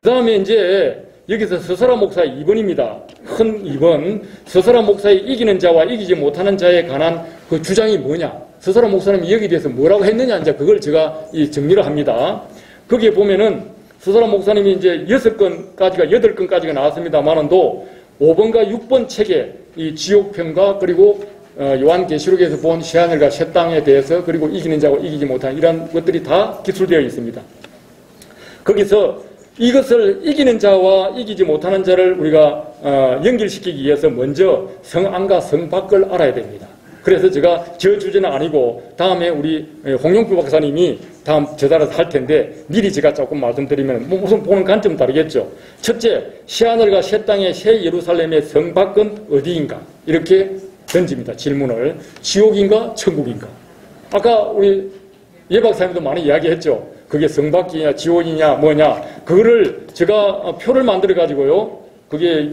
그 다음에 이제 여기서 서설화 목사의 2번입니다. 큰 2번. 서설화 목사의 이기는 자와 이기지 못하는 자에 관한 그 주장이 뭐냐. 서설화 목사님이 여기에 대해서 뭐라고 했느냐. 이제 그걸 제가 정리를 합니다. 거기에 보면은 서설화 목사님이 이제 6건까지가, 8건까지가 나왔습니다만은도 5번과 6번 책에 이 지옥편과 그리고 요한계시록에서 본 새하늘과 새 땅에 대해서 그리고 이기는 자와 이기지 못하는 이런 것들이 다 기술되어 있습니다. 거기서 이것을 이기는 자와 이기지 못하는 자를 우리가 연결시키기 위해서 먼저 성안과 성밖을 알아야 됩니다. 그래서 제가 저 주제는 아니고 다음에 우리 홍영표 박사님이 다음 제자를 할 텐데 미리 제가 조금 말씀드리면 우선 보는 관점 다르겠죠. 첫째, 새하늘과 새 땅의 새 예루살렘의 성밖은 어디인가? 이렇게 던집니다. 질문을. 지옥인가 천국인가? 아까 우리 예 박사님도 많이 이야기했죠. 그게 성밖이냐 지옥이냐 뭐냐. 그거를 제가 표를 만들어 가지고요. 그게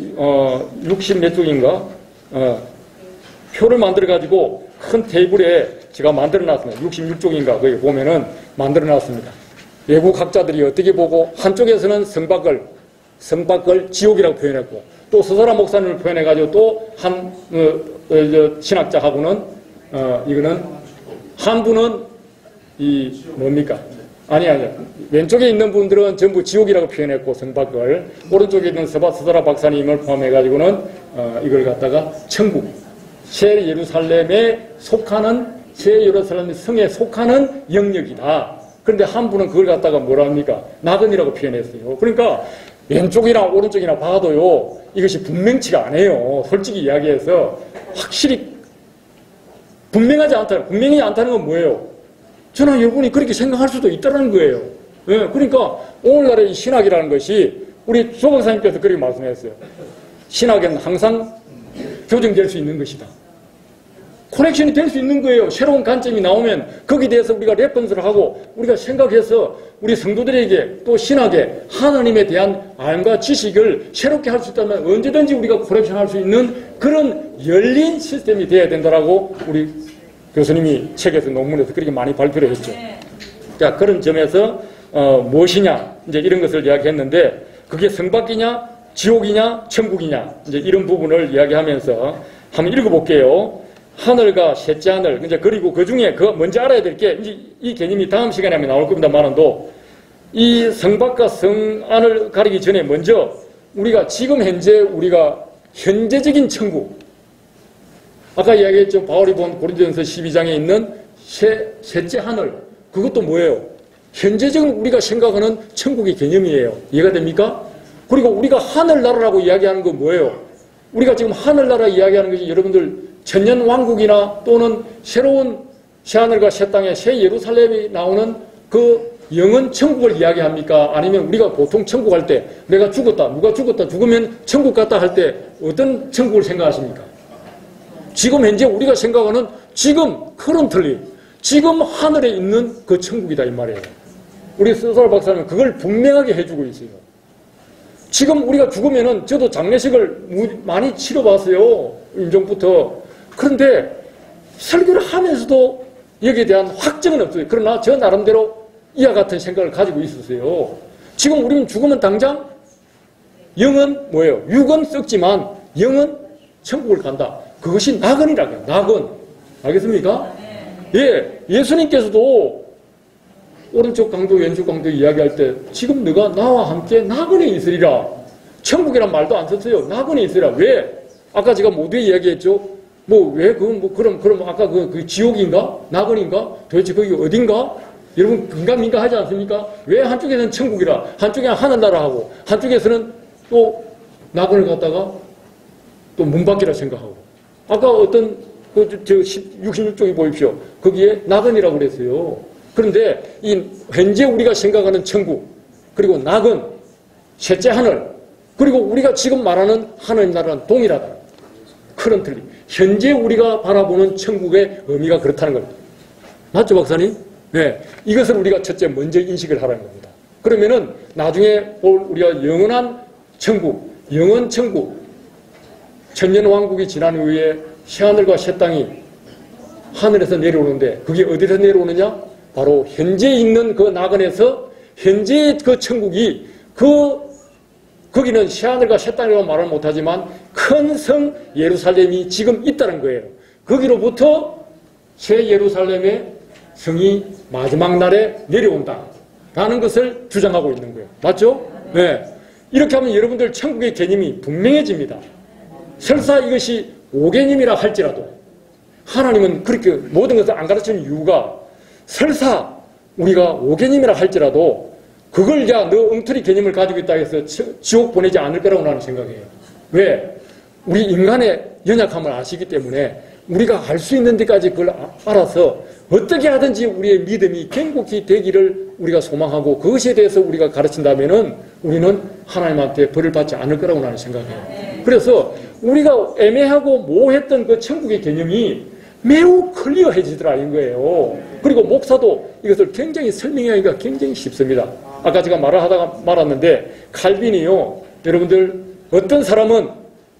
60 몇 쪽인가? 표를 만들어 가지고 큰 테이블에 제가 만들어 놨습니다. 66쪽인가 거기 보면은 만들어 놨습니다. 외국 학자들이 어떻게 보고 한쪽에서는 성밖을 지옥이라고 표현했고 또 서설화 목사님을 표현해 가지고 또 한 신학자하고는 이거는 한 분은 이 뭡니까? 아니 왼쪽에 있는 분들은 전부 지옥이라고 표현했고 성밖을 오른쪽에 있는 서설화 박사님을 포함해 가지고는 이걸 갖다가 천국 새 예루살렘에 속하는 새 예루살렘 성에 속하는 영역이다. 그런데 한 분은 그걸 갖다가 뭐라 합니까? 나그네라고 표현했어요. 그러니까 왼쪽이나 오른쪽이나 봐도요. 이것이 분명치가 않아요. 솔직히 이야기해서 확실히 분명하지 않다. 분명히 않다는 건 뭐예요? 저는 여러분이 그렇게 생각할 수도 있다는 거예요. 예, 그러니까 오늘날의 이 신학이라는 것이 우리 조 박사님께서 그렇게 말씀하셨어요. 신학은 항상 교정될 수 있는 것이다. 커넥션이 될 수 있는 거예요. 새로운 관점이 나오면 거기에 대해서 우리가 레퍼런스를 하고 우리가 생각해서 우리 성도들에게 또 신학에 하나님에 대한 알과 지식을 새롭게 할 수 있다면 언제든지 우리가 커넥션 할 수 있는 그런 열린 시스템이 되어야 된다라고 우리 교수님이 책에서 논문에서 그렇게 많이 발표를 했죠. 자, 그런 점에서 무엇이냐 이제 이런 것을 이야기했는데 그게 성밖이냐 지옥이냐 천국이냐 이제 이런 부분을 이야기하면서 한번 읽어볼게요. 하늘과 셋째 하늘 이제 그리고 그 중에 그 먼저 알아야 될 게 이제 이 개념이 다음 시간에 하면 나올 겁니다만은도 이 성밖과 성안을 가리기 전에 먼저 우리가 지금 현재 우리가 현재적인 천국 아까 이야기했죠. 바울이 본 고린도전서 12장에 있는 셋째 하늘 그것도 뭐예요? 현재적인 우리가 생각하는 천국의 개념이에요. 이해가 됩니까? 그리고 우리가 하늘나라라고 이야기하는 건 뭐예요? 우리가 지금 하늘나라 이야기하는 것이 여러분들 천년왕국이나 또는 새로운 새하늘과 새 땅에 새 예루살렘이 나오는 그 영원 천국을 이야기합니까? 아니면 우리가 보통 천국 할 때 내가 죽었다, 누가 죽었다, 죽으면 천국 갔다 할 때 어떤 천국을 생각하십니까? 지금 현재 우리가 생각하는 지금 커런틀리 지금 하늘에 있는 그 천국이다 이 말이에요. 우리 서설 박사님은 그걸 분명하게 해주고 있어요. 지금 우리가 죽으면은 저도 장례식을 많이 치러봤어요. 임종부터. 그런데 설교를 하면서도 여기에 대한 확정은 없어요. 그러나 저 나름대로 이와 같은 생각을 가지고 있었어요. 지금 우리는 죽으면 당장 영은 뭐예요? 육은 썩지만 영은 천국을 간다. 그것이 나근이라고 해요. 나근. 알겠습니까? 예, 예수님께서도 오른쪽 강도 왼쪽 강도 이야기할 때 지금 너가 나와 함께 나근에 있으리라. 천국이란 말도 안 썼어요. 나근에 있으리라. 왜? 아까 제가 모두에 이야기했죠. 그럼 아까 그 지옥인가? 나근인가? 도대체 거기 어딘가? 여러분 긴가민가하지 않습니까? 왜 한쪽에서는 천국이라 한쪽에는 하늘나라 하고 한쪽에서는 또 나근을 갖다가 또 문밖이라 생각하고 아까 어떤 66쪽에 보십시오. 거기에 나근이라고 그랬어요. 그런데 이 현재 우리가 생각하는 천국 그리고 낙은 셋째 하늘 그리고 우리가 지금 말하는 하늘나라는 동일하다. 커런틀리 현재 우리가 바라보는 천국의 의미가 그렇다는 겁니다. 맞죠 박사님? 네, 이것을 우리가 첫째 먼저 인식을 하라는 겁니다. 그러면은 나중에 볼 우리가 영원한 천국, 영원 천국 천년왕국이 지난 후에 새하늘과 새 땅이 하늘에서 내려오는데 그게 어디서 내려오느냐? 바로 현재 있는 그 낙원에서 현재의 그 천국이 그 거기는 새하늘과 새 땅이라고 말은 못하지만 큰 성 예루살렘이 지금 있다는 거예요. 거기로부터 새 예루살렘의 성이 마지막 날에 내려온다 라는 것을 주장하고 있는 거예요. 맞죠? 네. 이렇게 하면 여러분들 천국의 개념이 분명해집니다. 설사 이것이 오개념이라 할지라도 하나님은 그렇게 모든 것을 안 가르치는 이유가 설사 우리가 오개념이라 할지라도 그걸 야 너 엉터리 개념을 가지고 있다 해서 지옥 보내지 않을 거라고 나는 생각해요. 왜? 우리 인간의 연약함을 아시기 때문에 우리가 알 수 있는 데까지 그걸 알아서 어떻게 하든지 우리의 믿음이 견고히 되기를 우리가 소망하고 그것에 대해서 우리가 가르친다면은 우리는 하나님한테 벌을 받지 않을 거라고 나는 생각해요. 그래서 우리가 애매하고 모호했던 그 천국의 개념이 매우 클리어해지더라 인 거예요. 그리고 목사도 이것을 굉장히 설명하기가 굉장히 쉽습니다. 아까 제가 말을 하다가 말았는데 칼빈이요. 여러분들 어떤 사람은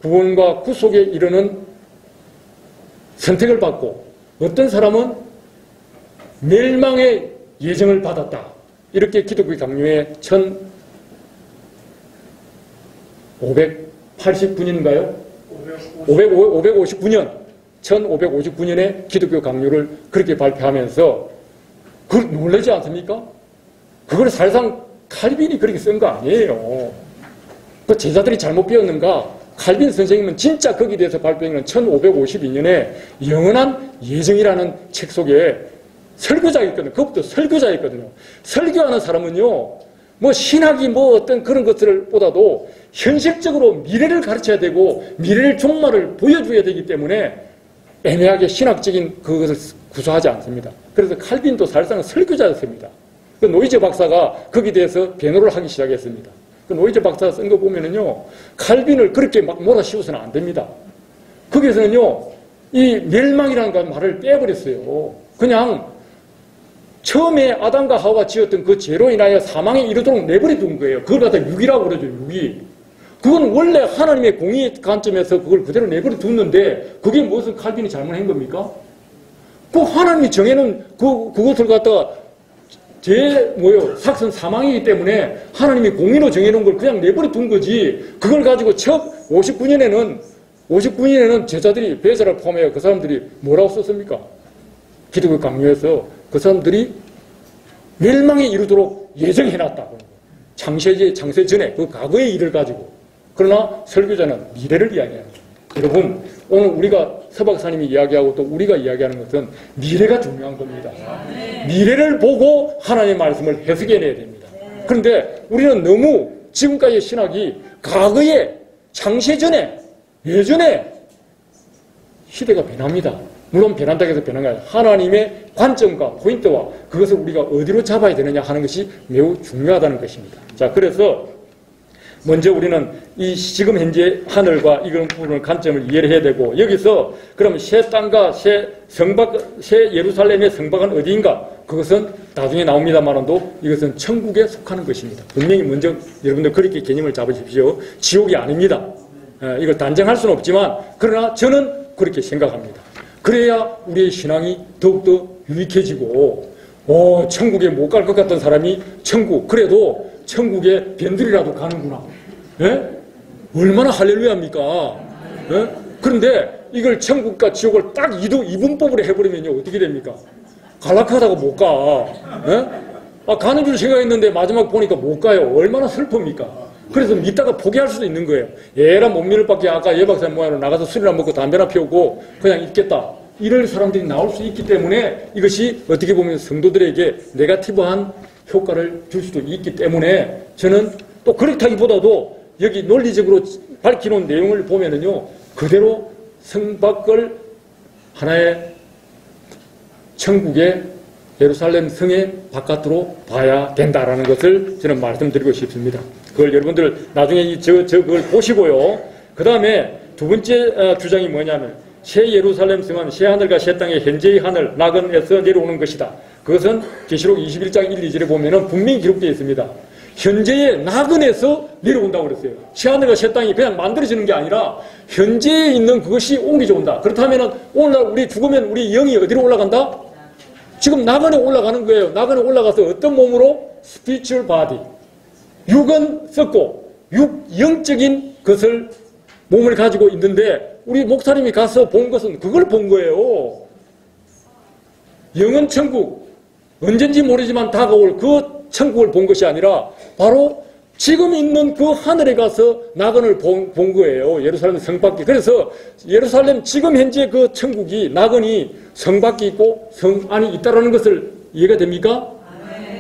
구원과 구속에 이르는 선택을 받고 어떤 사람은 멸망의 예정을 받았다. 이렇게 기독교 강요의 1589년인가요? 559년 1559년에 기독교 강요를 그렇게 발표하면서 그걸 놀라지 않습니까? 그걸 사실상 칼빈이 그렇게 쓴 거 아니에요. 그 제자들이 잘못 배웠는가? 칼빈 선생님은 진짜 거기에 대해서 발표한 1552년에 영원한 예정이라는 책 속에 설교자였거든요. 그것도 설교자였거든요. 설교하는 사람은요, 뭐 신학이 뭐 어떤 그런 것들을 보다도 현실적으로 미래를 가르쳐야 되고 미래의 종말을 보여줘야 되기 때문에 애매하게 신학적인 그것을 구사하지 않습니다. 그래서 칼빈도 사실상 설교자였습니다. 그 노이제 박사가 거기에 대해서 변호를 하기 시작했습니다. 그 노이제 박사가 쓴 거 보면은요, 칼빈을 그렇게 막 몰아씌워서는 안 됩니다. 거기에서는요, 이 멸망이라는 말을 빼버렸어요. 그냥 처음에 아담과 하와가 지었던 그 죄로 인하여 사망에 이르도록 내버려둔 거예요. 그걸 갖다 육이라고 그러죠, 육이. 그건 원래 하나님의 공의 관점에서 그걸 그대로 내버려뒀는데 그게 무슨 칼빈이 잘못한 겁니까? 그 하나님이 정해놓은 그것을 갖다가 삭선 사망이기 때문에 하나님이 공의로 정해놓은 걸 그냥 내버려둔 거지. 그걸 가지고 첫 59년에는 제자들이 베자를 포함해요. 그 사람들이 뭐라고 썼습니까? 기독교 강요에서 그 사람들이 멸망에 이르도록 예정해놨다. 창세 전에 그 과거의 일을 가지고. 그러나 설교자는 미래를 이야기하는 거예요. 여러분, 오늘 우리가 서박사님이 이야기하고 또 우리가 이야기하는 것은 미래가 중요한 겁니다. 미래를 보고 하나님의 말씀을 해석해내야 됩니다. 그런데 우리는 너무 지금까지의 신학이 과거에 창세 전에 예전에 시대가 변합니다. 물론 변한다고 해서 변한 게 아니라 하나님의 관점과 포인트와 그것을 우리가 어디로 잡아야 되느냐 하는 것이 매우 중요하다는 것입니다. 자, 그래서 먼저 우리는 이 지금 현재 하늘과 이런 부분을 관점을 이해를 해야 되고 여기서 그럼 새 땅과 새 예루살렘의 성박은 어디인가? 그것은 나중에 나옵니다만도 이것은 천국에 속하는 것입니다. 분명히 먼저 여러분들 그렇게 개념을 잡으십시오. 지옥이 아닙니다. 이걸 단정할 수는 없지만 그러나 저는 그렇게 생각합니다. 그래야 우리의 신앙이 더욱더 유익해지고 천국에 못 갈 것 같던 사람이 천국, 그래도 천국에 변들이라도 가는구나. 예? 얼마나 할렐루야입니까? 예? 그런데 이걸 천국과 지옥을 딱 이분법으로 해버리면요 어떻게 됩니까? 갈라카다가 못 가. 예? 가는 줄 생각했는데 마지막 보니까 못 가요. 얼마나 슬픕니까? 그래서 믿다가 포기할 수도 있는 거예요. 얘랑 못 믿을 밖에 아까 예 박사님 모양으로 나가서 술이나 먹고 담배나 피우고 그냥 있겠다. 이럴 사람들이 나올 수 있기 때문에 이것이 어떻게 보면 성도들에게 네거티브한 효과를 줄 수도 있기 때문에 저는 또 그렇다기보다도 여기 논리적으로 밝혀놓은 내용을 보면은요 그대로 성박을 하나의 천국의 예루살렘 성의 바깥으로 봐야 된다라는 것을 저는 말씀드리고 싶습니다. 그걸 여러분들 나중에 그걸 보시고요. 그 다음에 두 번째 주장이 뭐냐면 새 예루살렘 성은 새 하늘과 새 땅의 현재의 하늘 나근에서 내려오는 것이다. 그것은 계시록 21장 1, 2절에 보면은 분명히 기록되어 있습니다. 현재의 나근에서 내려온다고 그랬어요. 새 하늘과 새 땅이 그냥 만들어지는 게 아니라 현재에 있는 그것이 옮겨져 온다. 그렇다면은 오늘날 우리 죽으면 우리 영이 어디로 올라간다? 지금 나근에 올라가는 거예요. 나근에 올라가서 어떤 몸으로? spiritual body. 육은 썩고 영적인 것을 몸을 가지고 있는데 우리 목사님이 가서 본 것은 그걸 본 거예요. 영은 천국, 언젠지 모르지만 다가올 그 천국을 본 것이 아니라 바로 지금 있는 그 하늘에 가서 낙원을 본 거예요. 예루살렘 성 밖에. 그래서 예루살렘 지금 현재 그 천국이 낙원이 성 밖에 있고 성 안에 있다는 것을 이해가 됩니까?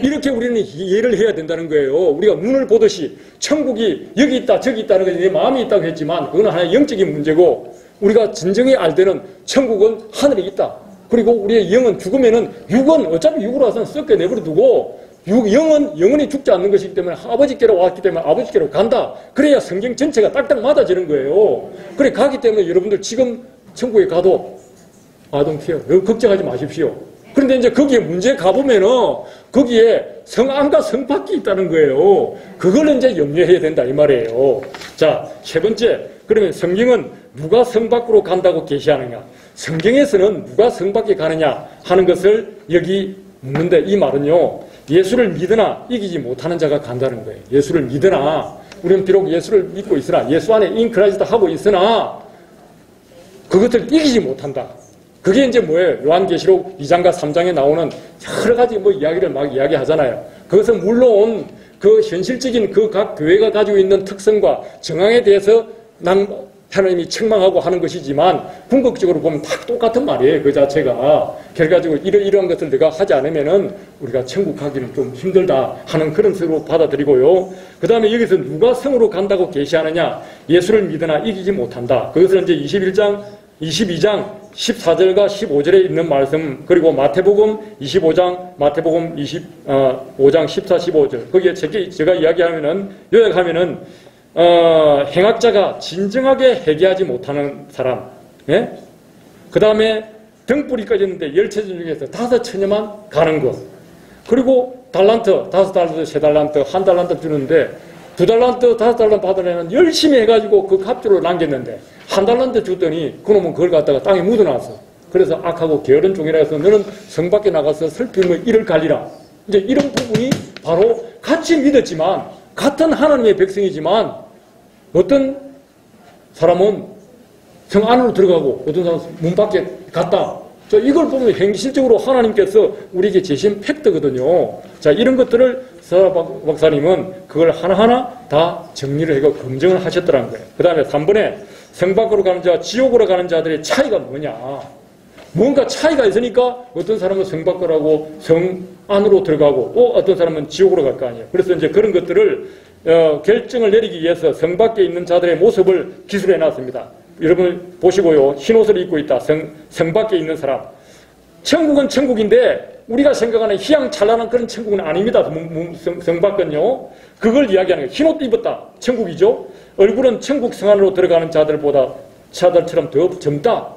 이렇게 우리는 이해를 해야 된다는 거예요. 우리가 눈을 보듯이 천국이 여기 있다 저기 있다는 것이 내 마음이 있다고 했지만 그건 하나의 영적인 문제고 우리가 진정히 알 때는 천국은 하늘에 있다. 그리고 우리의 영은 죽으면은 육은 어차피 육으로 와서는 썩게 내버려두고 영은 영원히 죽지 않는 것이기 때문에 아버지께로 왔기 때문에 아버지께로 간다. 그래야 성경 전체가 딱딱 맞아지는 거예요. 그래 가기 때문에 여러분들 지금 천국에 가도 아동피어 걱정하지 마십시오. 그런데 이제 거기에 문제 가보면은 거기에 성 안과 성 밖이 있다는 거예요. 그걸 이제 염려해야 된다 이 말이에요. 자, 세 번째. 그러면 성경은 누가 성 밖으로 간다고 계시하느냐? 성경에서는 누가 성 밖에 가느냐 하는 것을 여기 묻는데 이 말은요. 예수를 믿으나 이기지 못하는 자가 간다는 거예요. 예수를 믿으나 우리는 비록 예수를 믿고 있으나 예수 안에 인크라이스트 하고 있으나 그것을 이기지 못한다. 그게 이제 뭐예요? 요한계시록 2장과 3장에 나오는 여러 가지 이야기를 막 이야기하잖아요. 그것은 물론 그 현실적인 그 각 교회가 가지고 있는 특성과 정황에 대해서 하나님이 책망하고 하는 것이지만 궁극적으로 보면 다 똑같은 말이에요. 그 자체가. 결과적으로 이러한 것을 내가 하지 않으면은 우리가 천국 가기는 좀 힘들다 하는 그런 식으로 받아들이고요. 그 다음에 여기서 누가 성으로 간다고 계시하느냐? 예수를 믿으나 이기지 못한다. 그것은 이제 22장 14절과 15절에 있는 말씀, 그리고 마태복음 25장, 마태복음 25장 14, 15절. 거기에 제가 이야기하면은, 요약하면은, 행악자가 진정하게 회개하지 못하는 사람, 예? 그 다음에 등불이 꺼졌는데 10처녀 중에서 5처녀만 가는 것. 그리고 달란트, 5달란트, 3달란트, 1달란트 주는데 2달란트, 5달란트 받으려면 열심히 해가지고 그 값주로 남겼는데 1달란트 줬더니 그놈은 그걸 갖다가 땅에 묻어놨어. 그래서 악하고 게으른 종이라 해서 너는 성 밖에 나가서 슬픔의 이를 갈리라. 이제 이런 부분이 바로 같이 믿었지만 같은 하나님의 백성이지만 어떤 사람은 성 안으로 들어가고 어떤 사람은 문 밖에 갔다. 자, 이걸 보면 행실적으로 하나님께서 우리에게 제시한 팩트거든요. 자, 이런 것들을 서라 박사님은 그걸 하나하나 다 정리를 하고 검증을 하셨더라는 거예요. 그 다음에 3번에 성 밖으로 가는 자, 지옥으로 가는 자들의 차이가 뭐냐. 뭔가 차이가 있으니까 어떤 사람은 성 밖으로 하고 성 안으로 들어가고 또 어떤 사람은 지옥으로 갈 거 아니에요. 그래서 이제 그런 것들을 결정을 내리기 위해서 성 밖에 있는 자들의 모습을 기술해 놨습니다. 여러분 보시고요. 흰 옷을 입고 있다. 성 밖에 있는 사람. 천국은 천국인데 우리가 생각하는 희양찬란한 그런 천국은 아닙니다. 성 밖은요. 그걸 이야기하는 거예요. 흰 옷도 입었다. 천국이죠. 얼굴은 천국 성 안으로 들어가는 자들처럼 더 젊다.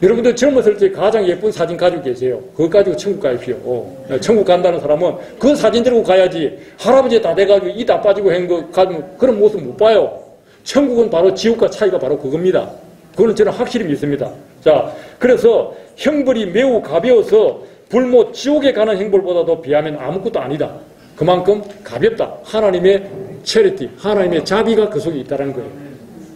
여러분들 젊었을 때 가장 예쁜 사진 가지고 계세요. 그거 가지고 천국 가십시오. 천국 간다는 사람은 그 사진 들고 가야지 할아버지 다 돼가지고 이 다 빠지고 한 거 가지고 그런 모습 못 봐요. 천국은 바로 지옥과 차이가 바로 그겁니다. 그거는 저는 확실히 믿습니다. 자, 그래서 형벌이 매우 가벼워서 불못 지옥에 가는 형벌보다도 비하면 아무것도 아니다. 그만큼 가볍다. 하나님의 체리티, 하나님의 자비가 그 속에 있다는 거예요.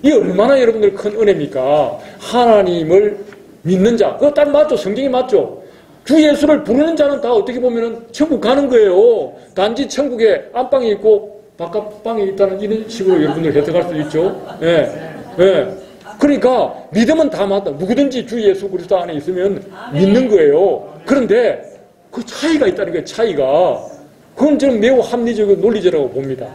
이게 얼마나 여러분들 큰 은혜입니까? 하나님을 믿는 자, 그거 딱 맞죠? 성경이 맞죠? 주 예수를 부르는 자는 다 어떻게 보면은 천국 가는 거예요. 단지 천국에 안방이 있고 바깥방이 있다는 이런 식으로 여러분들 해석할 수 있죠. 예. 예. 그러니까 믿으면 다 맞다. 누구든지 주 예수 그리스도 안에 있으면 믿는 거예요. 그런데 그 차이가 있다는 거예요. 차이가. 그건 저는 매우 합리적이고 논리적이라고 봅니다.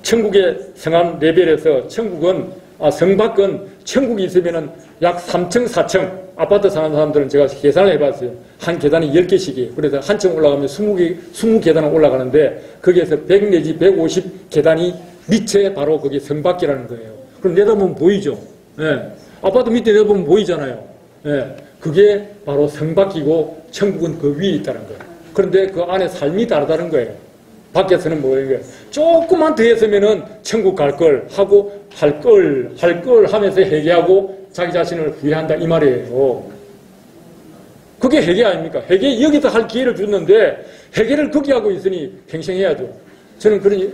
천국의 성안 레벨에서 성 밖은 천국이 있으면은 약 3층, 4층 아파트 사는 사람들은 제가 계산을 해봤어요. 한 계단이 10개씩이에요. 그래서 한 층 올라가면 20계단은 올라가는데 거기에서 100 내지 150 계단이 밑에 바로 거기 성 밖이라는 거예요. 그럼 내다보면 보이죠. 예. 아파트 밑에 내다보면 보이잖아요. 예. 그게 바로 성 밖이고 천국은 그 위에 있다는 거예요. 그런데 그 안에 삶이 다르다는 거예요. 밖에서는 뭐예요? 조금만 더 했으면은 천국 갈 걸 하고 할 걸 하면서 회개하고 자기 자신을 후회한다 이 말이에요. 그게 회개 아닙니까? 회개 여기서 할 기회를 줬는데 회개를 거기 하고 있으니 팽생해야죠. 저는 그러니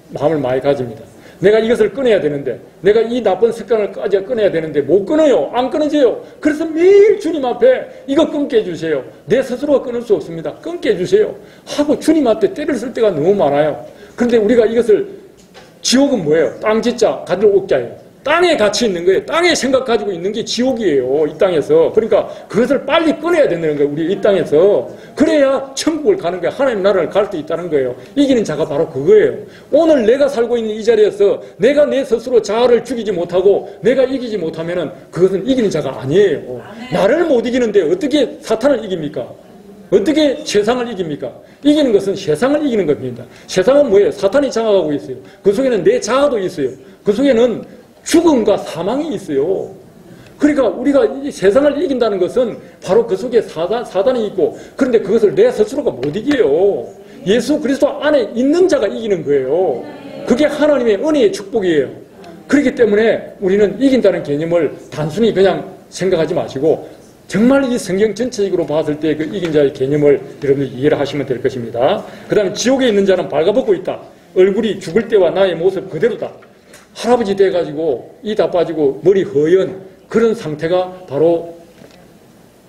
마음을 많이 가집니다. 내가 이것을 끊어야 되는데, 내가 이 나쁜 습관을까지 끊어야 되는데 못 끊어요. 안 끊어져요. 그래서 매일 주님 앞에 이거 끊게 해주세요. 내 스스로가 끊을 수 없습니다. 끊게 해주세요. 하고 주님 앞에 때를 쓸 때가 너무 많아요. 그런데 우리가 이것을, 지옥은 뭐예요? 땅 짓자, 가들 옥자예요. 땅에 갇혀 있는 거예요. 땅에 생각 가지고 있는 게 지옥이에요. 이 땅에서. 그러니까 그것을 빨리 끊어야 된다는 거예요. 우리 이 땅에서. 그래야 천국을 가는 거예요. 하나님 나라를 갈 수 있다는 거예요. 이기는 자가 바로 그거예요. 오늘 내가 살고 있는 이 자리에서 내가 내 스스로 자아를 죽이지 못하고 내가 이기지 못하면은 그것은 이기는 자가 아니에요. 나를 못 이기는데 어떻게 사탄을 이깁니까? 어떻게 세상을 이깁니까? 이기는 것은 세상을 이기는 겁니다. 세상은 뭐예요? 사탄이 장악하고 있어요. 그 속에는 내 자아도 있어요. 그 속에는 죽음과 사망이 있어요. 그러니까 우리가 이 세상을 이긴다는 것은 바로 그 속에 사단이 있고, 그런데 그것을 내 스스로가 못 이겨요. 예수 그리스도 안에 있는 자가 이기는 거예요. 그게 하나님의 은혜의 축복이에요. 그렇기 때문에 우리는 이긴다는 개념을 단순히 그냥 생각하지 마시고 정말 이 성경 전체적으로 봤을 때 그 이긴 자의 개념을 여러분들 이해를 하시면 될 것입니다. 그 다음에 지옥에 있는 자는 발가벗고 있다. 얼굴이 죽을 때와 나의 모습 그대로다. 할아버지 돼가지고 이 다 빠지고 머리 허연 그런 상태가 바로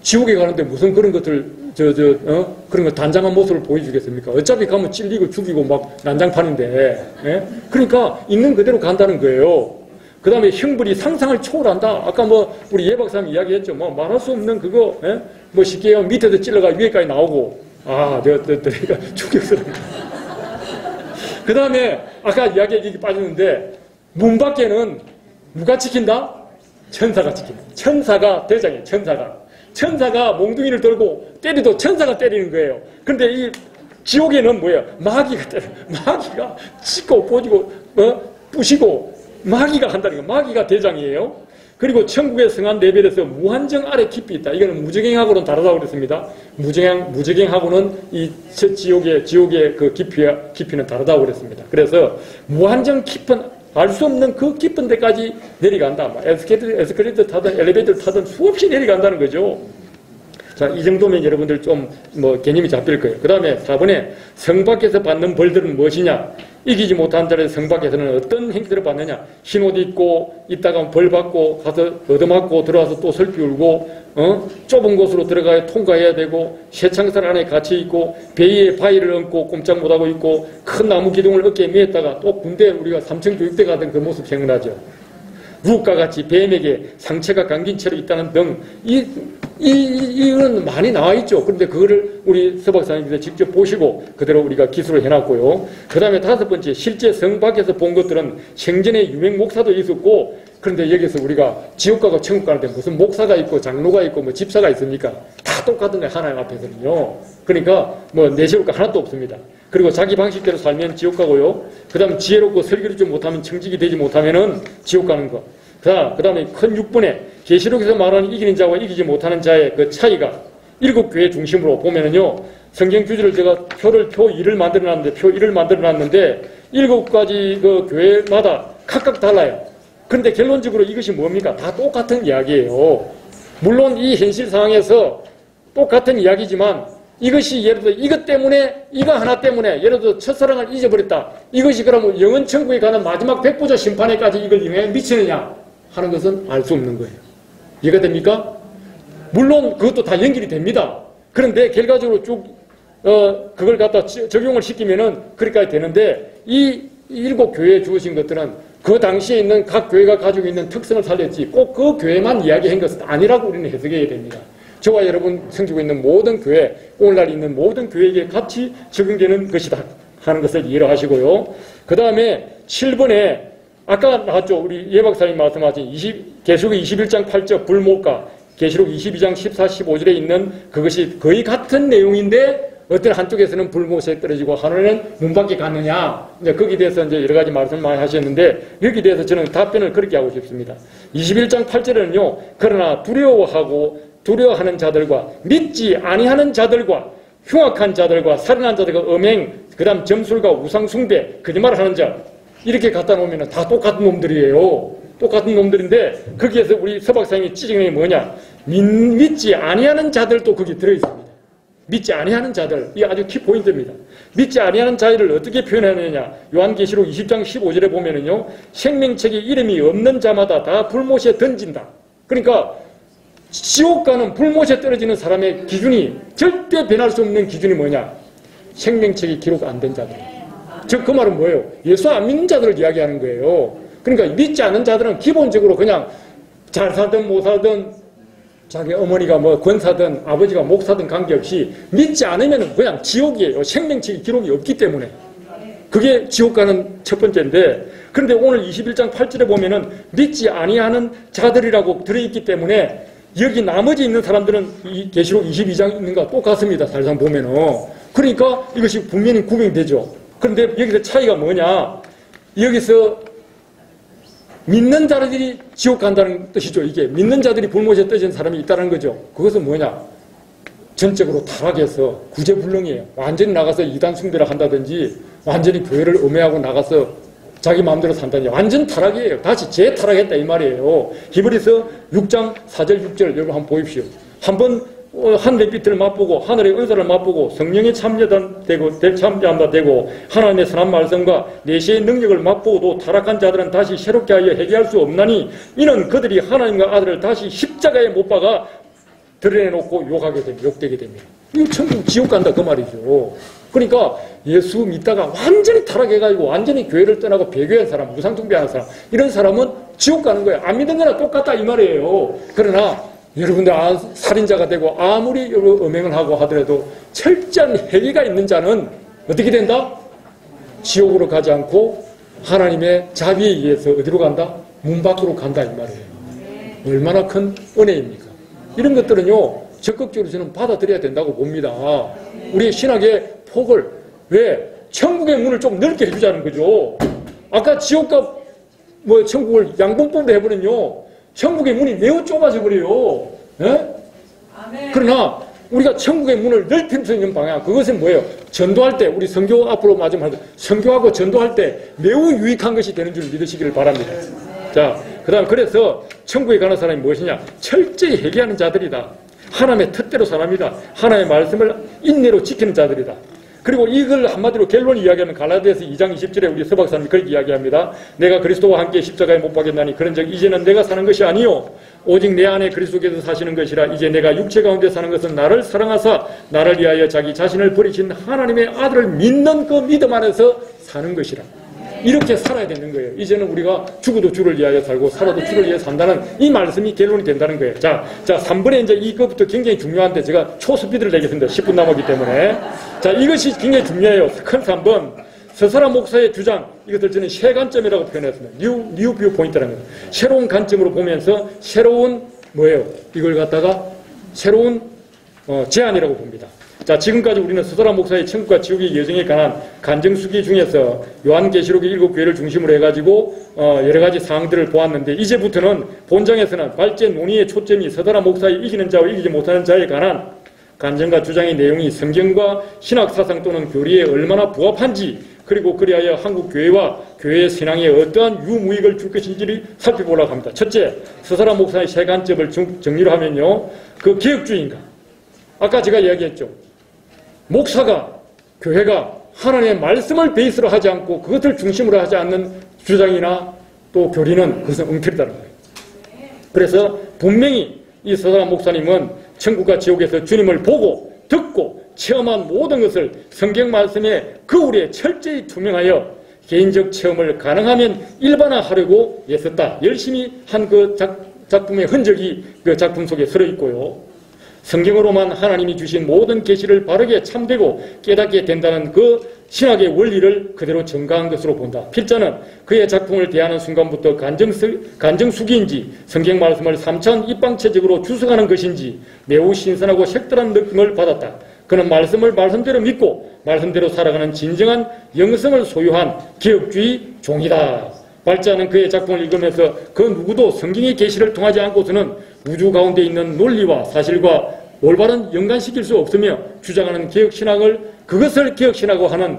지옥에 가는데 무슨 그런 것들 그런 거 단장한 모습을 보여주겠습니까? 어차피 가면 찔리고 죽이고 막 난장판인데, 예? 그러니까 있는 그대로 간다는 거예요. 그 다음에 형벌이 상상을 초월한다. 아까 뭐 우리 예 박사님 이야기했죠. 뭐 말할 수 없는 그거, 예? 뭐 쉽게 하면 밑에서 찔러가 위에까지 나오고, 내가 충격스럽다. 그 다음에 아까 이야기에 빠졌는데 문 밖에는 누가 지킨다? 천사가 지킨다. 천사가 대장이에요. 천사가 몽둥이를 들고 때리도 천사가 때리는 거예요. 그런데 이 지옥에는 뭐예요? 마귀가 때려요. 마귀가 찢고 보지고 부시고 마귀가 한다는 거예요. 마귀가 대장이에요. 그리고 천국의 성한 레벨에서 무한정 아래 깊이 있다. 이거는 무저갱하고는 다르다고 그랬습니다. 무저갱하고는 이 지옥의 그 깊이는 다르다고 그랬습니다. 그래서 무한정 깊은 알 수 없는 그 깊은 데까지 내려간다. 에스컬레이터 타든 엘리베이터를 타든 수없이 내려간다는 거죠. 자, 이 정도면 여러분들 좀 개념이 잡힐 거예요. 그 다음에 4번에 성 밖에서 받는 벌들은 무엇이냐? 이기지 못한 자를 성 밖에서는 어떤 행위들을 받느냐? 흰 옷 입고 있다가 벌 받고 가서 얻어맞고 들어와서 또 슬피 울고 좁은 곳으로 들어가야 통과해야 되고 쇠창살 안에 갇혀 있고 배에 바위를 얹고 꼼짝 못하고 있고 큰 나무 기둥을 어깨에 매었다가 또 군대 우리가 삼청교육대 가던 그 모습 생각나죠. 루과 같이 뱀에게 상처가 감긴 채로 있다는 등 이건 많이 나와 있죠. 그런데 그거를 우리 서 박사님께서 직접 보시고 그대로 우리가 기술을 해놨고요. 그 다음에 5번째, 실제 성 밖에서 본 것들은 생전에 유명 목사도 있었고, 그런데 여기서 우리가 지옥 가고 천국 가는데 무슨 목사가 있고 장로가 있고 뭐 집사가 있습니까? 다 똑같은 거예요. 하나님 앞에서는요. 그러니까 뭐 내세울 거 하나도 없습니다. 그리고 자기 방식대로 살면 지옥 가고요. 그 다음에 지혜롭고 설교를 좀 못하면 청직이 되지 못하면은 지옥 가는 거. 그 다음에 큰 6번에 계시록에서 말하는 이기는 자와 이기지 못하는 자의 그 차이가 7교회 중심으로 보면은요. 성경 규지를 제가 표 2를 만들어놨는데 7가지 그 교회마다 각각 달라요. 그런데 결론적으로 이것이 뭡니까? 다 똑같은 이야기예요. 물론 이 현실 상황에서 똑같은 이야기지만 이것이 예를 들어 이거 하나 때문에 예를 들어 첫사랑을 잊어버렸다. 이것이 그러면 영원 천국에 가는 마지막 백보자 심판에까지 이걸 영향을 미치느냐 하는 것은 알 수 없는 거예요. 이해가 됩니까? 물론 그것도 다 연결이 됩니다. 그런데 결과적으로 쭉 그걸 갖다 적용을 시키면은 그렇게까지 되는데 이 7교회에 주어진 것들은 그 당시에 있는 각 교회가 가지고 있는 특성을 살렸지 꼭 그 교회만 이야기한 것은 아니라고 우리는 해석해야 됩니다. 저와 여러분 섬기고 있는 모든 교회, 오늘날 있는 모든 교회에게 같이 적용되는 것이다 하는 것을 이해를 하시고요. 그 다음에 7번에 아까 나왔죠. 우리 예 박사님 말씀하신 계시록 21장 8절 불목과 계시록 22장 14, 15절에 있는 그것이 거의 같은 내용인데 어떤 한쪽에서는 불못에 떨어지고 하나는 문 밖에 갔느냐. 이제 거기에 대해서 이제 여러 가지 말씀을 많이 하셨는데 여기에 대해서 저는 답변을 그렇게 하고 싶습니다. 21장 8절에는요. 그러나 두려워하는 자들과 믿지 아니하는 자들과 흉악한 자들과 살인한 자들과 음행, 그 다음 점술과 우상숭배, 거짓말을 하는 자 이렇게 갖다 놓으면 다 똑같은 놈들이에요. 똑같은 놈들인데 거기에서 우리 서 박사님이 찌증이 뭐냐? 믿지 아니하는 자들도 거기 들어있습니다. 믿지 아니하는 자들, 이게 아주 키포인트입니다. 믿지 아니하는 자들을 어떻게 표현하느냐. 요한계시록 20장 15절에 보면은요, 생명책에 이름이 없는 자마다 다 불못에 던진다. 그러니까 지옥 가는 불못에 떨어지는 사람의 기준이, 절대 변할 수 없는 기준이 뭐냐? 생명책이 기록 안 된 자들. 즉 그 말은 뭐예요? 예수 안 믿는 자들을 이야기하는 거예요. 그러니까 믿지 않는 자들은 기본적으로 그냥 잘 살든 못 살든 자기 어머니가 뭐 권사든 아버지가 목사든 관계없이 믿지 않으면 그냥 지옥이에요. 생명책이 기록이 없기 때문에. 그게 지옥 가는 첫 번째인데, 그런데 오늘 21장 8절에 보면은 믿지 아니하는 자들이라고 들어있기 때문에 여기 나머지 있는 사람들은 이 계시록 22장 있는 거 똑같습니다. 사실상 보면은. 그러니까 이것이 분명히 구별되죠. 그런데 여기서 차이가 뭐냐? 여기서 믿는 자들이 지옥 간다는 뜻이죠. 이게 믿는 자들이 불못에 떠진 사람이 있다는 거죠. 그것은 뭐냐? 전적으로 타락해서 구제불능이에요. 완전히 나가서 이단 숭배를 한다든지 완전히 교회를 음해하고 나가서 자기 마음대로 산다든지 완전 타락이에요. 다시 재타락했다 이 말이에요. 히브리서 6장 4절 6절 여러분 한번 보십시오. 한번 하늘의 빛을 맛보고 하늘의 은사를 맛보고 성령의 참여한다 되고 하나님의 선한 말씀과 내시의 능력을 맛보고도 타락한 자들은 다시 새롭게 하여 회개할 수 없나니 이는 그들이 하나님과 아들을 다시 십자가에 못 박아 드러내놓고 욕되게 됩니다. 이거 천국 지옥 간다 그 말이죠. 그러니까 예수 믿다가 완전히 타락해가지고 완전히 교회를 떠나고 배교한 사람, 무상숭배하는 사람, 이런 사람은 지옥 가는 거예요. 안 믿는 거나 똑같다 이 말이에요. 그러나 여러분들 살인자가 되고 아무리 음행을 하고 하더라도 철저한 회개가 있는 자는 어떻게 된다? 지옥으로 가지 않고 하나님의 자비에 의해서 어디로 간다? 문 밖으로 간다 이 말이에요. 얼마나 큰 은혜입니까? 이런 것들은요 적극적으로 저는 받아들여야 된다고 봅니다. 우리의 신학의 폭을, 왜? 천국의 문을 좀 넓게 해주자는 거죠. 아까 지옥과 천국을 양분법으로 해버리면요 천국의 문이 매우 좁아져 버려요. 예? 그러나 우리가 천국의 문을 넓힐 수 있는 방향, 그것은 뭐예요? 전도할 때, 우리 선교 앞으로 마지막 선교하고 전도할 때 매우 유익한 것이 되는 줄 믿으시기를 바랍니다. 자, 그 다음 그래서 천국에 가는 사람이 무엇이냐? 철저히 회개하는 자들이다. 하나님의 뜻대로 사람이다. 하나님의 말씀을 인내로 지키는 자들이다. 그리고 이걸 한마디로 결론 이야기하면 갈라디아서 2장 20절에 우리 서박사님이 그렇게 이야기합니다. 내가 그리스도와 함께 십자가에 못 박였나니 그런즉 이제는 내가 사는 것이 아니요 오직 내 안에 그리스도께서 사시는 것이라. 이제 내가 육체 가운데 사는 것은 나를 사랑하사 나를 위하여 자기 자신을 버리신 하나님의 아들을 믿는 그 믿음 안에서 사는 것이라. 이렇게 살아야 되는 거예요. 이제는 우리가 죽어도 주를 위하여 살고 살아도 주를 위해 산다는 이 말씀이 결론이 된다는 거예요. 자, 3번에 이제 이것부터 굉장히 중요한데 제가 초스피드를 내겠습니다. 10분 남았기 때문에. 자, 이것이 굉장히 중요해요. 큰 3번. 서사라 목사의 주장, 이것을 저는 새 관점이라고 표현했습니다. 뉴 뷰 포인트라는 거예요. 새로운 관점으로 보면서 새로운 뭐예요? 이걸 갖다가 새로운 제안이라고 봅니다. 자, 지금까지 우리는 서사라 목사의 천국과 지옥의 여정에 관한 간증수기 중에서 요한계시록의 7교회를 중심으로 해가지고 여러 가지 사항들을 보았는데, 이제부터는 본장에서는 발제 논의의 초점이 서사라 목사의 이기는 자와 이기지 못하는 자에 관한 간증과 주장의 내용이 성경과 신학사상 또는 교리에 얼마나 부합한지, 그리고 그리하여 한국 교회와 교회의 신앙에 어떠한 유무익을 줄 것인지를 살펴보려고 합니다. 첫째, 서사라 목사의 세 관점을 정리를 하면요, 그 개혁주의인가? 아까 제가 이야기했죠. 목사가, 교회가 하나님의 말씀을 베이스로 하지 않고 그것을 중심으로 하지 않는 주장이나 또 교리는 그것은 엉터리다는 거예요. 그래서 분명히 이 서사라 목사님은 천국과 지옥에서 주님을 보고 듣고 체험한 모든 것을 성경 말씀에 거울에 철저히 투명하여 개인적 체험을 가능하면 일반화하려고 애썼다. 열심히 한 그 작품의 흔적이 그 작품 속에 들어 있고요. 성경으로만 하나님이 주신 모든 계시를 바르게 참되고 깨닫게 된다는 그 신학의 원리를 그대로 전가한 것으로 본다. 필자는 그의 작품을 대하는 순간부터 간증수기인지 성경 말씀을 3천 입방체적으로 주석하는 것인지 매우 신선하고 색다른 느낌을 받았다. 그는 말씀을 말씀대로 믿고 말씀대로 살아가는 진정한 영성을 소유한 개혁주의 종이다. 발자는 그의 작품을 읽으면서 그 누구도 성경의 계시를 통하지 않고서는 우주 가운데 있는 논리와 사실과 올바른 연관시킬 수 없으며 주장하는 개혁신학을 그것을 개혁신학으로 하는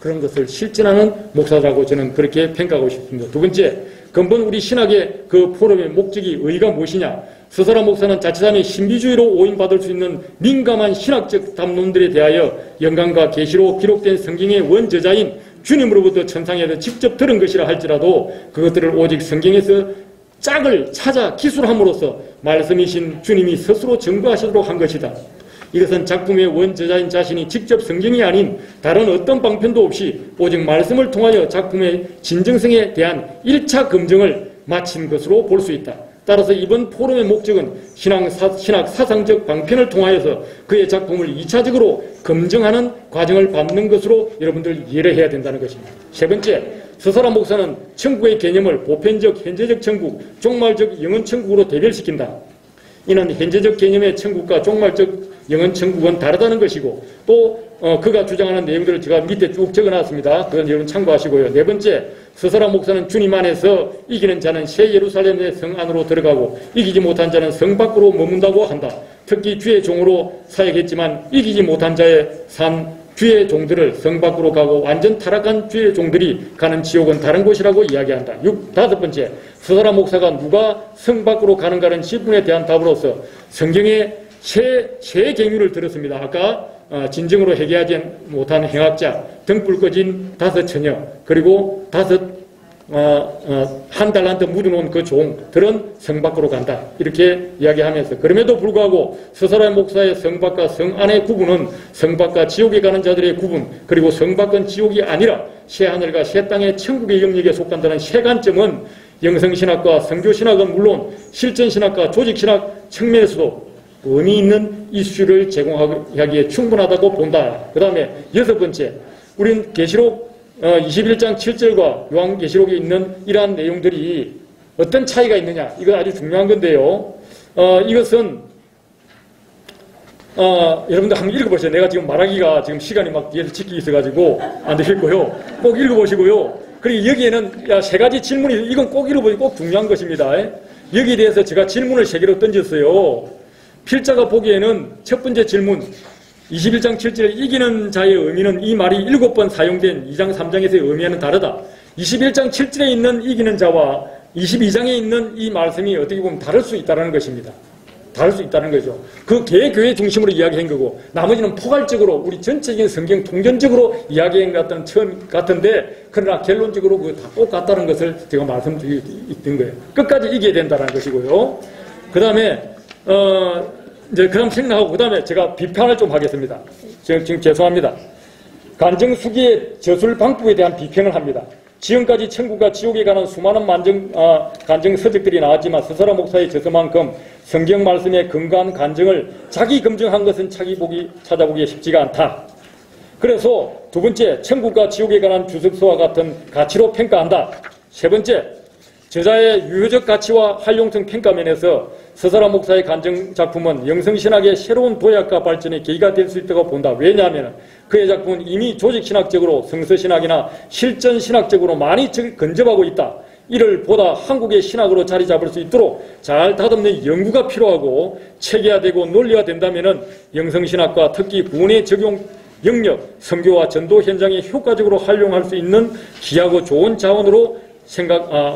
그런 것을 실천하는 목사라고 저는 그렇게 평가하고 싶습니다. 두 번째, 근본 우리 신학의 그 포럼의 목적이 의의가 무엇이냐? 스사라 목사는 자칫하면 신비주의로 오인받을 수 있는 민감한 신학적 담론들에 대하여 영감과 계시로 기록된 성경의 원저자인 주님으로부터 천상에서 직접 들은 것이라 할지라도 그것들을 오직 성경에서 짝을 찾아 기술함으로써 말씀이신 주님이 스스로 증거하시도록 한 것이다. 이것은 작품의 원저자인 자신이 직접 성경이 아닌 다른 어떤 방편도 없이 오직 말씀을 통하여 작품의 진정성에 대한 1차 검증을 마친 것으로 볼 수 있다. 따라서 이번 포럼의 목적은 신학 사상적 방편을 통하여서 그의 작품을 2차적으로 검증하는 과정을 밟는 것으로 여러분들 이해를 해야 된다는 것입니다. 세 번째, 스사라 목사는 천국의 개념을 보편적, 현재적 천국, 종말적 영원 천국으로 대별시킨다. 이는 현재적 개념의 천국과 종말적 영원 천국은 다르다는 것이고 또 그가 주장하는 내용들을 제가 밑에 쭉 적어놨습니다. 그건 여러분 참고하시고요. 네 번째, 스사라 목사는 주님 안에서 이기는 자는 새 예루살렘의 성 안으로 들어가고 이기지 못한 자는 성 밖으로 머문다고 한다. 특히 주의 종으로 사역했지만 이기지 못한 자의 주의 종들을 성 밖으로 가고 완전 타락한 주의 종들이 가는 지옥은 다른 곳이라고 이야기한다. 다섯 번째, 스사라 목사가 누가 성 밖으로 가는가는 질문에 대한 답으로서 성경의 세 경유를 들었습니다. 아까 진정으로 회개하지 못한 행악자, 등불 꺼진 5 처녀, 그리고 5 한 달란트 묻어놓은 그 종들은 성 밖으로 간다. 이렇게 이야기하면서 그럼에도 불구하고 스사라 목사의 성 밖과 성 안의 구분은 성 밖과 지옥에 가는 자들의 구분, 그리고 성 밖은 지옥이 아니라 새 하늘과 새 땅의 천국의 영역에 속한다는 세 관점은 영성신학과 성교신학은 물론 실전신학과 조직신학 측면에서도 의미 있는 이슈를 제공하기에 충분하다고 본다. 그 다음에 6번째, 우리는 계시록 21장 7절과 요한계시록에 있는 이러한 내용들이 어떤 차이가 있느냐, 이거 아주 중요한 건데요. 이것은 여러분들 한번 읽어보세요. 내가 지금 말하기가 지금 시간이 막 뒤에서 찍기 있어가지고 안 되겠고요. 꼭 읽어보시고요. 그리고 여기에는 3가지 질문이, 이건 꼭 읽어보시고 꼭 중요한 것입니다. 여기에 대해서 제가 질문을 3개로 던졌어요. 필자가 보기에는 첫 번째 질문, 21장 7절 이기는 자의 의미는 이 말이 7번 사용된 2장 3장에서의 의미와는 다르다. 21장 7절에 있는 이기는 자와 22장에 있는 이 말씀이 어떻게 보면 다를 수 있다는 것입니다. 다를 수 있다는 거죠. 그 개교회 중심으로 이야기한 거고 나머지는 포괄적으로 우리 전체적인 성경 통전적으로 이야기한 것 같은데 그러나 결론적으로 그거 다 똑같다는 것을 제가 말씀드린 거예요. 끝까지 이겨야 된다는 것이고요. 그 다음에 이제 그럼 생각하고 그 다음에 제가 비판을 좀 하겠습니다. 지금 죄송합니다. 간정수기의 저술 방법에 대한 비평을 합니다. 지금까지 천국과 지옥에 가는 수많은 간정 서적들이 나왔지만 스사라 목사의 저서만큼 성경 말씀의 근거한 간정을 자기 검증한 것은 찾아보기 쉽지가 않다. 그래서 두 번째, 천국과 지옥에 관한 주석서와 같은 가치로 평가한다. 세 번째, 저자의 유효적 가치와 활용성 평가면에서 스사라 목사의 간정 작품은 영성신학의 새로운 도약과 발전의 계기가 될 수 있다고 본다. 왜냐하면 그의 작품은 이미 조직신학적으로 성서신학이나 실전신학적으로 많이 근접하고 있다. 이를 보다 한국의 신학으로 자리 잡을 수 있도록 잘 다듬는 연구가 필요하고 체계화되고 논리화된다면 영성신학과 특히 구원의 적용 영역, 선교와 전도 현장에 효과적으로 활용할 수 있는 귀하고 좋은 자원으로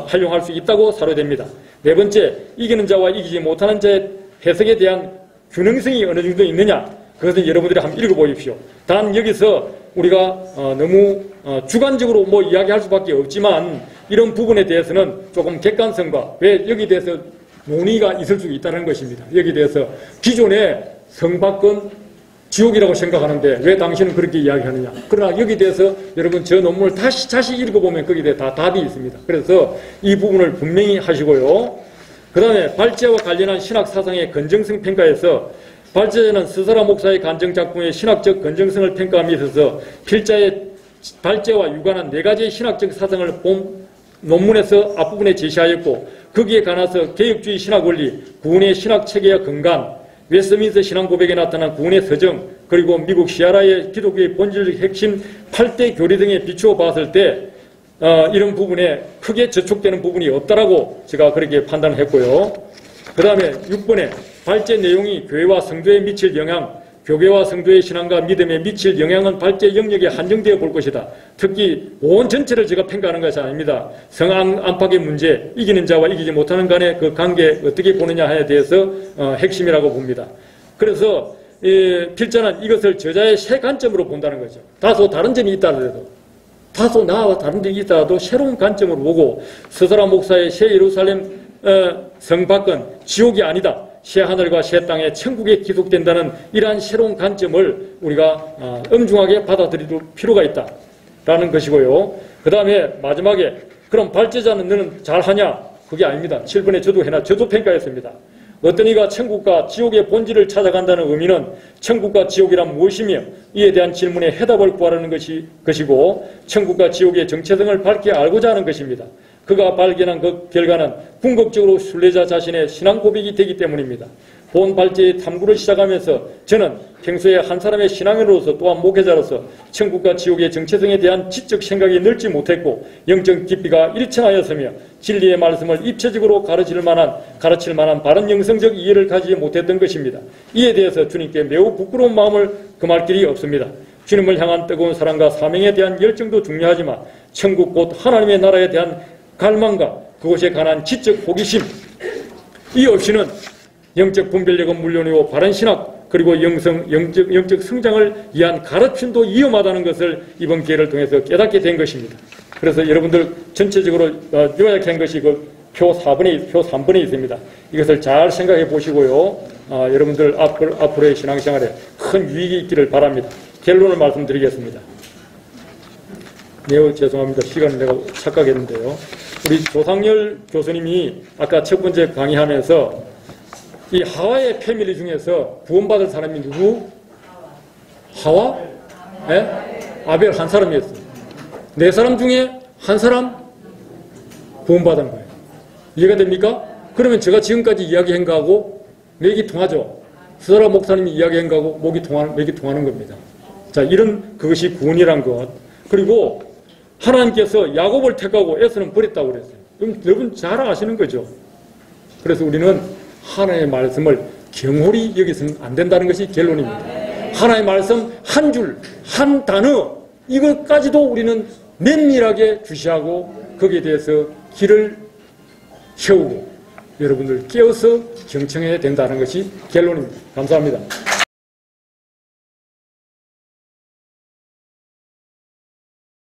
활용할 수 있다고 사료됩니다. 네 번째, 이기는 자와 이기지 못하는 자의 해석에 대한 균형성이 어느 정도 있느냐, 그것은 여러분들이 한번 읽어보십시오. 단 여기서 우리가 너무 주관적으로 이야기할 수밖에 없지만 이런 부분에 대해서는 조금 객관성과 왜 여기에 대해서 논의가 있을 수 있다는 것입니다. 여기에 대해서 기존에 성밖은 지옥이라고 생각하는데 왜 당신은 그렇게 이야기하느냐. 그러나 여기에 대해서 여러분 저 논문을 다시 읽어보면 거기에 대해 다 답이 있습니다. 그래서 이 부분을 분명히 하시고요. 그 다음에 발제와 관련한 신학사상의 건정성 평가에서 발제는 스사라 목사의 간정 작품의 신학적 건정성을 평가함에 있어서 필자의 발제와 유관한 4가지의 신학적 사상을 본 논문에서 앞부분에 제시하였고 거기에 관해서 개혁주의 신학 원리, 구원의 신학 체계와 근간, 웨스트민스터 신앙 고백에 나타난 구원의 서정, 그리고 미국 시아라의 기독교의 본질적 핵심 8대 교리 등에 비추어 봤을 때 이런 부분에 크게 저촉되는 부분이 없다라고 제가 그렇게 판단을 했고요. 그 다음에 6번에 발제 내용이 교회와 성도에 미칠 영향, 교계와 성도의 신앙과 믿음에 미칠 영향은 발제 영역에 한정되어 볼 것이다. 특히 온 전체를 제가 평가하는 것이 아닙니다. 성안 안팎의 문제, 이기는 자와 이기지 못하는 간의 그 관계 어떻게 보느냐에 대해서 핵심이라고 봅니다. 그래서 필자는 이것을 저자의 새 관점으로 본다는 거죠. 다소 다른 점이 있다더라도, 다소 나와 다른 점이 있다도 새로운 관점으로 보고 스스라 목사의 새 예루살렘 성 밖은 지옥이 아니다. 새 하늘과 새 땅에 천국에 기속된다는 이러한 새로운 관점을 우리가 엄중하게 받아들일 필요가 있다라는 것이고요. 그 다음에 마지막에 그럼 발제자는 너는 잘하냐? 그게 아닙니다. 7번에 저도 평가했습니다. 어떤 이가 천국과 지옥의 본질을 찾아간다는 의미는 천국과 지옥이란 무엇이며 이에 대한 질문에 해답을 구하려는 것이고 천국과 지옥의 정체성을 밝히 알고자 하는 것입니다. 그가 발견한 그 결과는 궁극적으로 순례자 자신의 신앙 고백이 되기 때문입니다. 본 발제의 탐구를 시작하면서 저는 평소에 한 사람의 신앙인으로서 또한 목회자로서 천국과 지옥의 정체성에 대한 지적 생각이 넓지 못했고 영적 깊이가 일천하였으며 진리의 말씀을 입체적으로 가르칠 만한 바른 영성적 이해를 가지지 못했던 것입니다. 이에 대해서 주님께 매우 부끄러운 마음을 금할 길이 없습니다. 주님을 향한 뜨거운 사랑과 사명에 대한 열정도 중요하지만 천국 곧 하나님의 나라에 대한 갈망과 그것에 관한 지적 호기심 이 없이는 영적 분별력은 물론이고 바른 신학 그리고 영적 성장을 위한 가르침도 위험하다는 것을 이번 기회를 통해서 깨닫게 된 것입니다. 그래서 여러분들 전체적으로 요약한 것이 그 표 3번에 있습니다. 이것을 잘 생각해 보시고요. 여러분들 앞으로의 신앙생활에 큰 유익이 있기를 바랍니다. 결론을 말씀드리겠습니다. 매우 죄송합니다. 시간을 내가 착각했는데요. 우리 조상열 교수님이 아까 첫 번째 강의하면서 이 하와의 패밀리 중에서 구원받을 사람이 누구? 하와? 네? 아벨 한 사람이었어요. 네 사람 중에 한 사람 구원받은 거예요. 이해가 됩니까? 그러면 제가 지금까지 이야기한 거하고 맥이 통하죠. 스사라 목사님이 이야기한 거하고 맥이 통하는 겁니다. 자, 이런 그것이 구원이란 것. 그리고 하나님께서 야곱을 택하고 에서는 버렸다고 그랬어요. 그럼 여러분 잘 아시는 거죠. 그래서 우리는 하나님의 말씀을 경홀히 여기서는 안 된다는 것이 결론입니다. 하나님의 말씀 한 줄, 한 단어 이것까지도 우리는 면밀하게 주시하고 거기에 대해서 길을 세우고 여러분들 깨어서 경청해야 된다는 것이 결론입니다. 감사합니다.